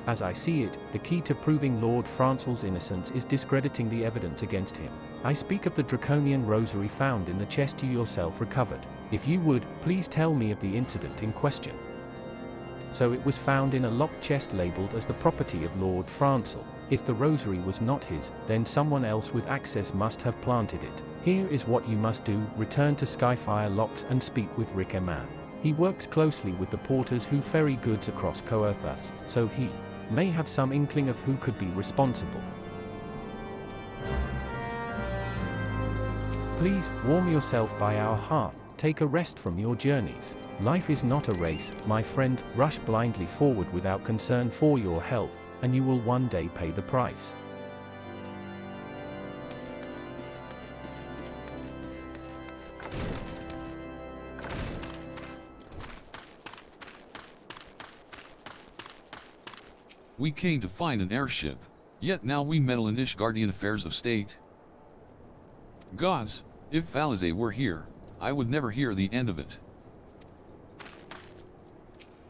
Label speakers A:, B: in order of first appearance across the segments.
A: As I see it, the key to proving Lord Francel's innocence is discrediting the evidence against him. I speak of the draconian rosary found in the chest you yourself recovered. If you would, please tell me of the incident in question. So it was found in a locked chest labeled as the property of Lord Francel. If the rosary was not his, then someone else with access must have planted it. Here is what you must do: return to Skyfire Locks and speak with Rick-Eman. He works closely with the porters who ferry goods across Coerthas, so he may have some inkling of who could be responsible. Please, warm yourself by our hearth, take a rest from your journeys. Life is not a race, my friend. Rush blindly forward without concern for your health, and you will one day pay the price.
B: We came to find an airship, yet now we meddle in Ishgardian affairs of state. Gods, if Falize were here, I would never hear the end of it.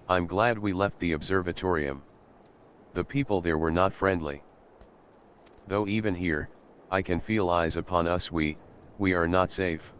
C: I'm glad we left the observatorium. The people there were not friendly. Though even here, I can feel eyes upon us. We are not safe.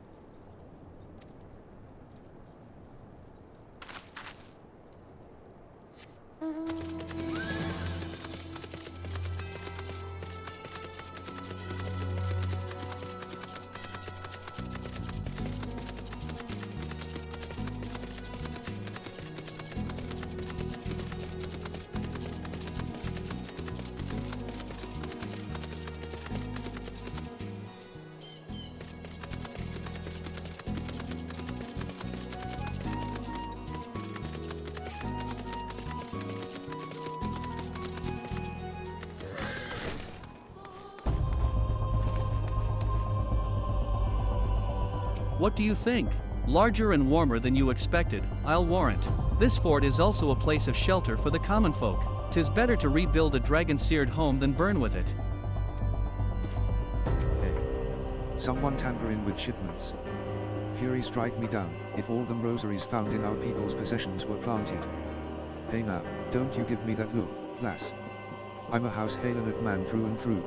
D: What do you think? Larger and warmer than you expected, I'll warrant. This fort is also a place of shelter for the common folk. 'Tis better to rebuild a dragon-seared home than burn with it.
E: Hey. Someone tampering with shipments. Fury strike me down, if all them rosaries found in our people's possessions were planted. Hey now, don't you give me that look, lass. I'm a House Halenot man through and through.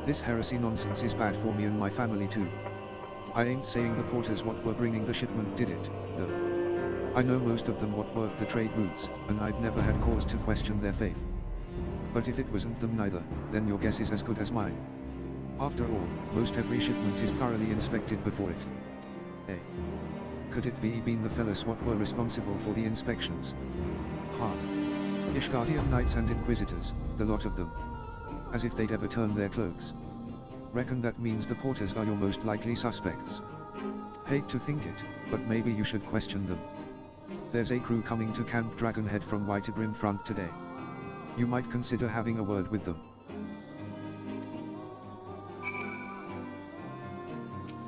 E: This heresy nonsense is bad for me and my family too. I ain't saying the porters what were bringing the shipment did it, though. I know most of them what worked the trade routes, and I've never had cause to question their faith. But if it wasn't them neither, then your guess is as good as mine. After all, most every shipment is thoroughly inspected before it. Hey. Could it be been the fellas what were responsible for the inspections? Ha. Ishgardian knights and inquisitors, the lot of them. As if they'd ever turn their cloaks. Reckon that means the porters are your most likely suspects. Hate to think it, but maybe you should question them. There's a crew coming to Camp Dragonhead from Whitebrim Front today. You might consider having a word with them.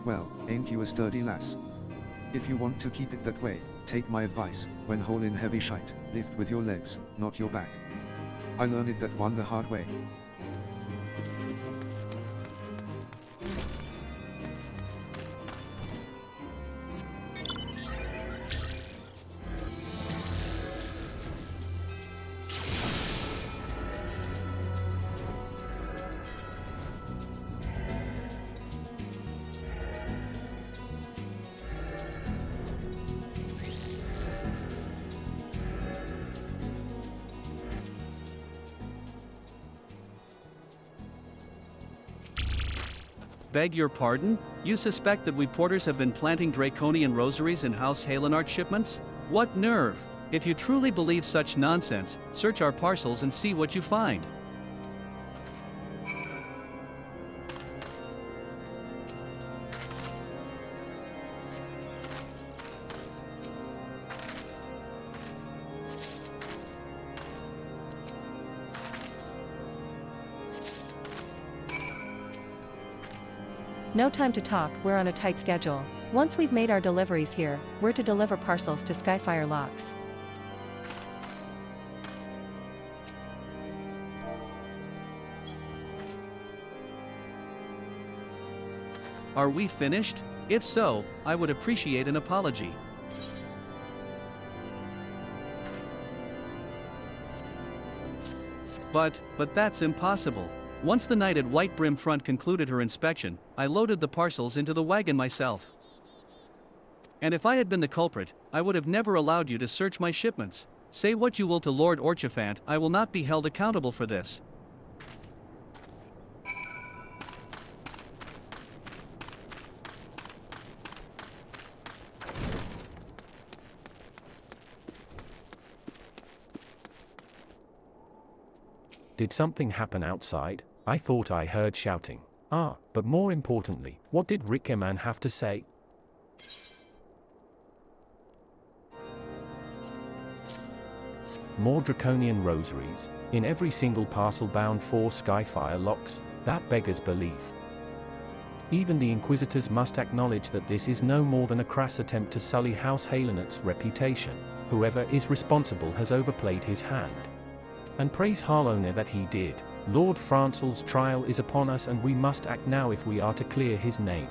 E: Well, ain't you a sturdy lass? If you want to keep it that way, take my advice: when hauling heavy shite, lift with your legs, not your back. I learned that one the hard way.
D: Beg your pardon? You suspect that we porters have been planting draconian rosaries in House Halenart shipments? What nerve! If you truly believe such nonsense, search our parcels and see what you find.
F: No time to talk, we're on a tight schedule. Once we've made our deliveries here, we're to deliver parcels to Skyfire Locks.
D: Are we finished? If so, I would appreciate an apology. But that's impossible. Once the knight at White Brim Front concluded her inspection, I loaded the parcels into the wagon myself. And if I had been the culprit, I would have never allowed you to search my shipments. Say what you will to Lord Haurchefant, I will not be held accountable for this.
A: Did something happen outside? I thought I heard shouting. But more importantly, what did Rickman have to say? More draconian rosaries, in every single parcel bound for Skyfire locks, that beggars belief. Even the Inquisitors must acknowledge that this is no more than a crass attempt to sully House Halenot's reputation. Whoever is responsible has overplayed his hand. And praise Harloner that he did. Lord Francel's trial is upon us and we must act now if we are to clear his name.